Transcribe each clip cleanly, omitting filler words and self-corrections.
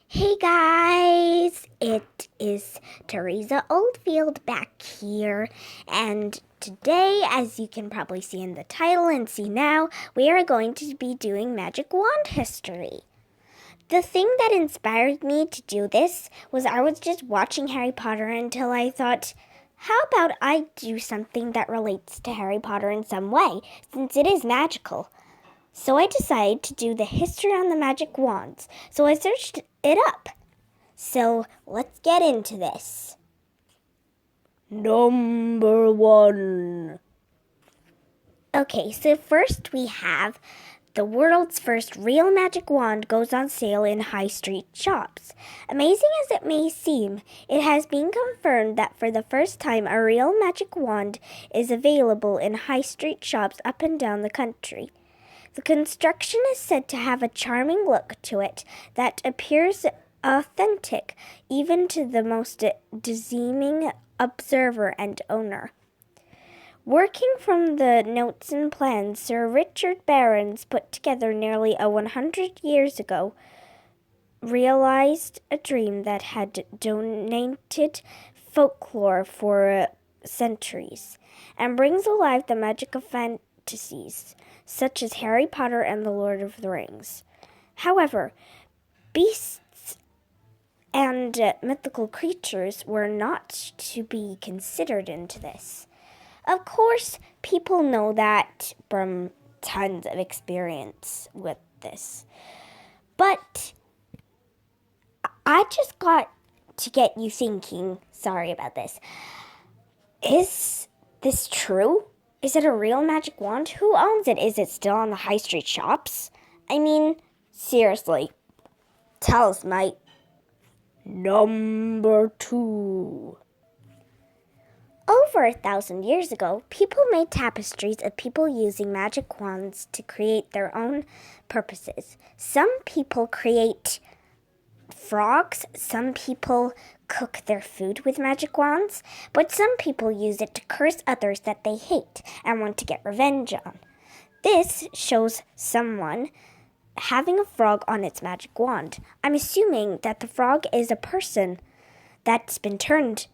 Hey guys, it is Teresa Oldfield back here, and today, as you can probably see in the title and see now, we are going to be doing magic wand history. The thing that inspired me to do this was I was just watching Harry Potter until I thought, how about I do something that relates to Harry Potter in some way, since it is magical? So I decided to do the history on the magic wands. So I searched it up. So let's get into this. Number 1. Okay, so first we have the world's first real magic wand goes on sale in high street shops. Amazing as it may seem, it has been confirmed that for the first time a real magic wand is available in high street shops up and down the country. The construction is said to have a charming look to it that appears authentic even to the most discerning observer and owner. Working from the notes and plans Sir Richard Barons put together nearly 100 years ago, realized a dream that had dominated folklore for centuries, and brings alive the magic of fantasies, such as Harry Potter and the Lord of the Rings. However, beasts and mythical creatures were not to be considered into this. Of course, people know that from tons of experience with this. But I just got to get you thinking, sorry about this. Is this true? Is it a real magic wand? Who owns it? Is it still on the high street shops? I mean, seriously. Tell us, mate. Number 2. Over 1,000 years ago, people made tapestries of people using magic wands to create their own purposes. Some people create frogs, some people cook their food with magic wands, but some people use it to curse others that they hate and want to get revenge on. This shows someone having a frog on its magic wand. I'm assuming that the frog is a person that's been turned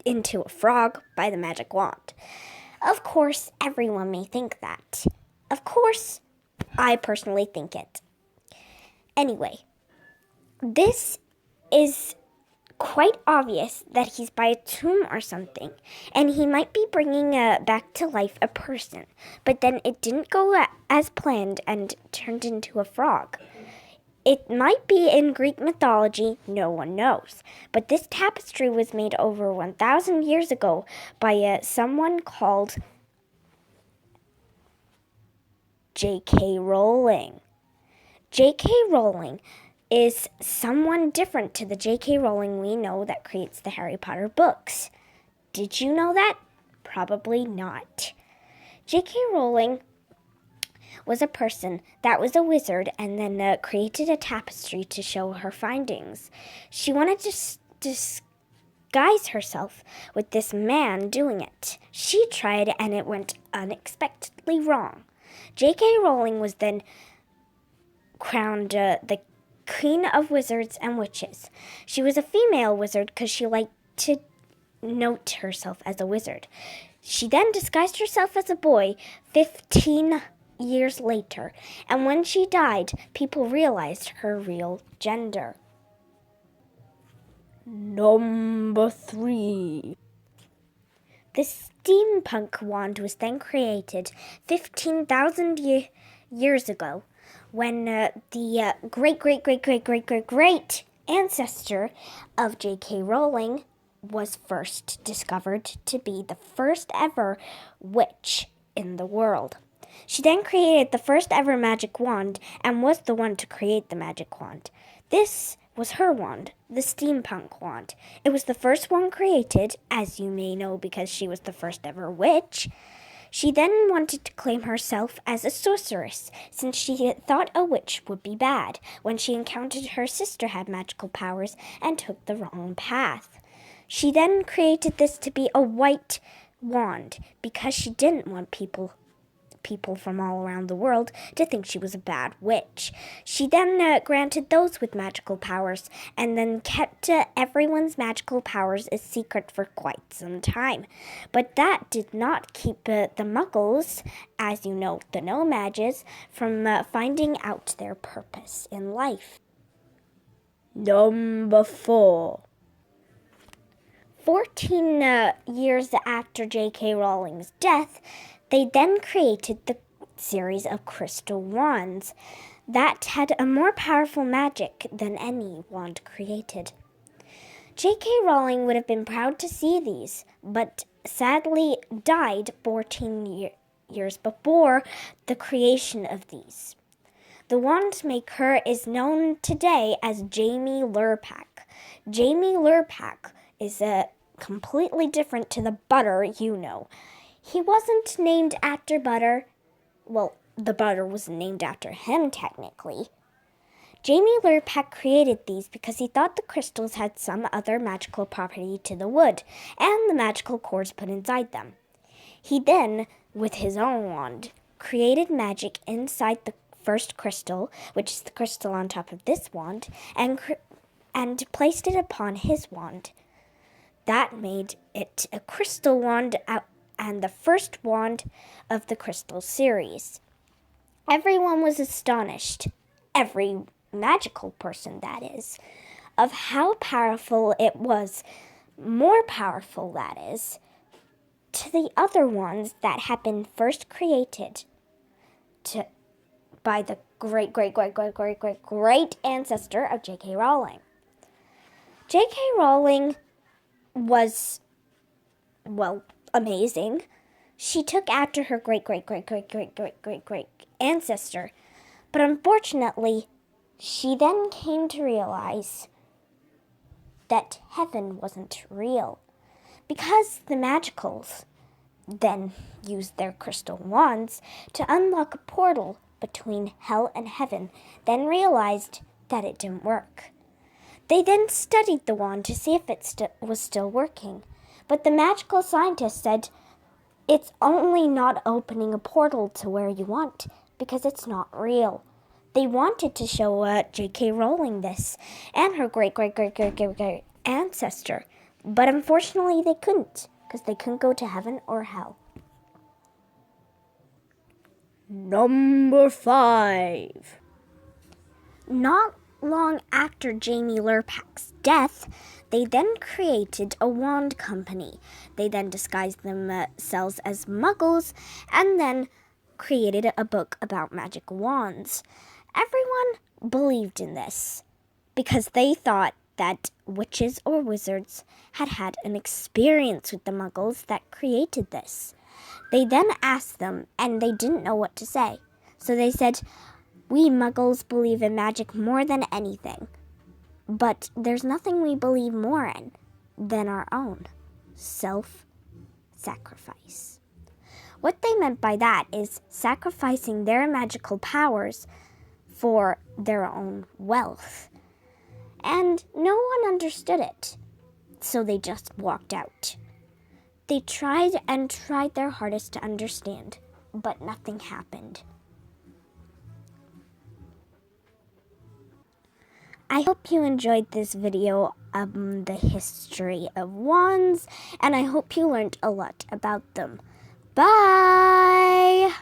into a frog by the magic wand. Of course, everyone may think that. Of course, I personally think it. Anyway, this is quite obvious that he's by a tomb or something, and he might be bringing back to life a person, but then it didn't go as planned and turned into a frog. It might be in Greek mythology, no one knows, but this tapestry was made over 1,000 years ago by someone called J.K. Rowling. J.K. Rowling is someone different to the J.K. Rowling we know that creates the Harry Potter books. Did you know that? Probably not. J.K. Rowling was a person that was a wizard and then created a tapestry to show her findings. She wanted to disguise herself with this man doing it. She tried and it went unexpectedly wrong. J.K. Rowling was then crowned the Queen of Wizards and Witches. She was a female wizard because she liked to note herself as a wizard. She then disguised herself as a boy 15 years later, and when she died, people realized her real gender. Number 3. The steampunk wand was then created 15,000 years ago when the great ancestor of J.K. Rowling was first discovered to be the first ever witch in the world. She then created the first ever magic wand and was the one to create the magic wand. This was her wand, the steampunk wand. It was the first one created, as you may know because she was the first ever witch. She then wanted to claim herself as a sorceress, since she thought a witch would be bad when she encountered her sister had magical powers and took the wrong path. She then created this to be a white wand because she didn't want people people from all around the world to think she was a bad witch. She then granted those with magical powers, and then kept everyone's magical powers a secret for quite some time. But that did not keep the Muggles, as you know, the No-Mages, from finding out their purpose in life. Number 4. 14 years after J.K. Rowling's death, they then created the series of crystal wands that had a more powerful magic than any wand created. J.K. Rowling would have been proud to see these, but sadly died 14 years before the creation of these. The wand maker is known today as Jamie Lurpak. Jamie Lurpak is completely different to the Butter you know. He wasn't named after Butter. Well, the Butter was named after him, technically. Jamie Lurpak created these because he thought the crystals had some other magical property to the wood and the magical cores put inside them. He then, with his own wand, created magic inside the first crystal, which is the crystal on top of this wand, and placed it upon his wand. That made it a crystal wand and the first wand of the crystal series. Everyone was astonished, every magical person that is, of how powerful it was, more powerful that is, to the other ones that had been first created by the great ancestor of J.K. Rowling. J.K. Rowling was, well, amazing. She took after her great ancestor, but unfortunately, she then came to realize that heaven wasn't real, because the Magicals then used their crystal wands to unlock a portal between hell and heaven, then realized that it didn't work. They then studied the wand to see if it was still working, but the magical scientist said, it's only not opening a portal to where you want, because it's not real. They wanted to show J.K. Rowling this, and her great ancestor, but unfortunately they couldn't, because they couldn't go to heaven or hell. Number 5. Not long after Jamie Lurpak's death, they then created a wand company. They then disguised themselves as Muggles and then created a book about magic wands. Everyone believed in this because they thought that witches or wizards had had an experience with the Muggles that created this. They then asked them, and they didn't know what to say. So they said, we Muggles believe in magic more than anything. But there's nothing we believe more in than our own self-sacrifice. What they meant by that is sacrificing their magical powers for their own wealth. And no one understood it, so they just walked out. They tried their hardest to understand, but nothing happened. I hope you enjoyed this video on the history of wands, and I hope you learned a lot about them. Bye!